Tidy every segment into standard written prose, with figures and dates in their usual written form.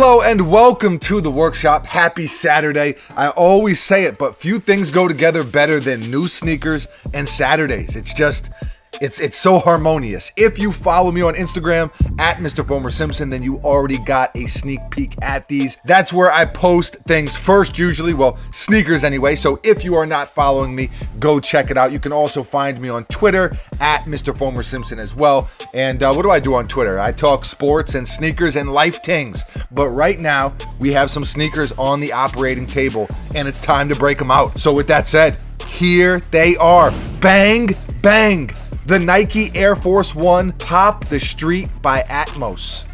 Hello and welcome to the workshop. Happy Saturday. I always say it, but few things go together better than new sneakers and Saturdays. It's so harmonious. If you follow me on Instagram at Mr. Foamer Simpson, then you already got a sneak peek at these. That's where I post things first usually, well, sneakers anyway. So if you are not following me, go check it out. You can also find me on Twitter at Mr. Foamer Simpson as well. And what do I do on Twitter? I talk sports and sneakers and life things. But right now we have some sneakers on the operating table and it's time to break them out. So with that said, here they are. Bang, bang. The Nike Air Force One Pop the Street by Atmos.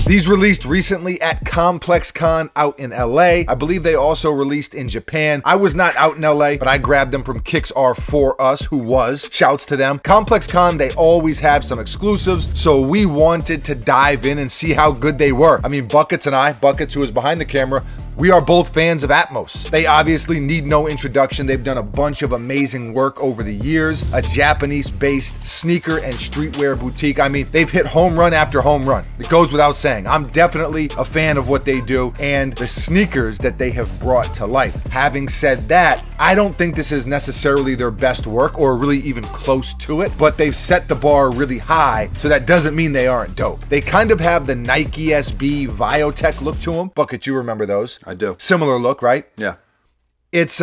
These released recently at ComplexCon out in LA. I believe they also released in Japan. I was not out in LA, but I grabbed them from Kicks Are For Us, who was. Shouts to them. ComplexCon, they always have some exclusives, so we wanted to dive in and see how good they were. I mean, Buckets and I, Buckets who is behind the camera, we are both fans of Atmos. They obviously need no introduction. They've done a bunch of amazing work over the years. A Japanese-based sneaker and streetwear boutique. I mean, they've hit home run after home run. It goes without saying. I'm definitely a fan of what they do and the sneakers that they have brought to life. Having said that, I don't think this is necessarily their best work or really even close to it, but they've set the bar really high, so that doesn't mean they aren't dope. They kind of have the Nike SB Viotech look to them. Bucket, you remember those? I do. Similar look, right? Yeah. It's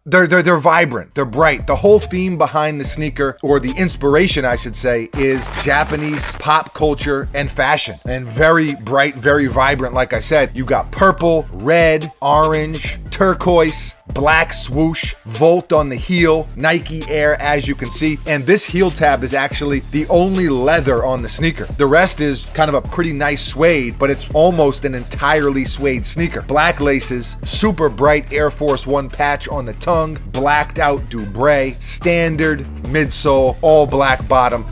they're vibrant, they're bright. The whole theme behind the sneaker, or the inspiration I should say, is Japanese pop culture and fashion. And very bright, very vibrant. Like I said, you got purple, red, orange, turquoise, black swoosh, Volt on the heel, Nike Air as you can see. And this heel tab is actually the only leather on the sneaker. The rest is kind of a pretty nice suede, but it's almost an entirely suede sneaker. Black laces, super bright Air Force One patch on the tongue, blacked out Dubray, standard midsole, all black bottom.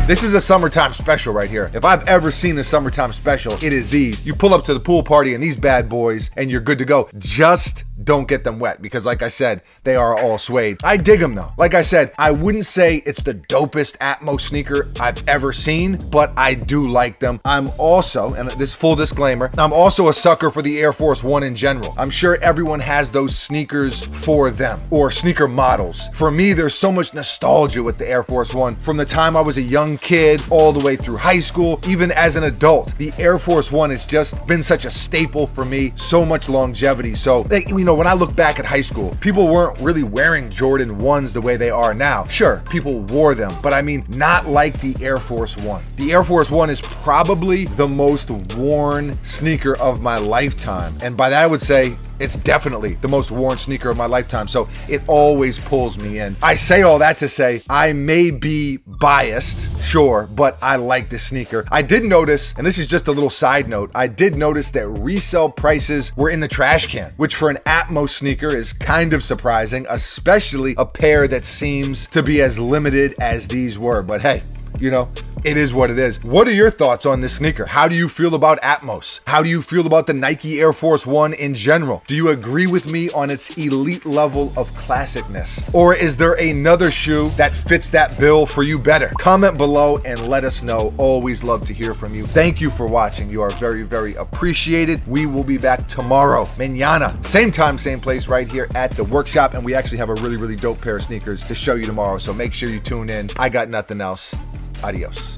This is a summertime special right here. If I've ever seen the summertime special, it is these. You pull up to the pool party in these bad boys and you're good to go. Just don't get them wet because like I said, they are all suede. I dig them though. Like I said, I wouldn't say it's the dopest Atmos sneaker I've ever seen, but I do like them. I'm also, and this full disclaimer, I'm also a sucker for the Air Force One in general. I'm sure everyone has those sneakers for them or sneaker models. For me, there's so much nostalgia with the Air Force One. From the time I was a young kid all the way through high school, even as an adult, the Air Force One has just been such a staple for me, so much longevity. So, you know, when I look back at high school, people weren't really wearing Jordan 1s the way they are now. Sure, people wore them, but I mean, not like the Air Force One. The Air Force One is probably the most worn sneaker of my lifetime. And by that, I would say it's definitely the most worn sneaker of my lifetime. So it always pulls me in. I say all that to say, I may be biased, sure, but I like this sneaker. I did notice, and this is just a little side note, I did notice that resale prices were in the trash can, which for an Atmos sneaker is kind of surprising, especially a pair that seems to be as limited as these were. But hey, you know, it is what it is. What are your thoughts on this sneaker? How do you feel about Atmos? How do you feel about the Nike Air Force One in general? Do you agree with me on its elite level of classicness? Or is there another shoe that fits that bill for you better? Comment below and let us know. Always love to hear from you. Thank you for watching. You are very, very appreciated. We will be back tomorrow, mañana. Same time, same place, right here at the workshop. And we actually have a really, really dope pair of sneakers to show you tomorrow. So make sure you tune in. I got nothing else. Adios.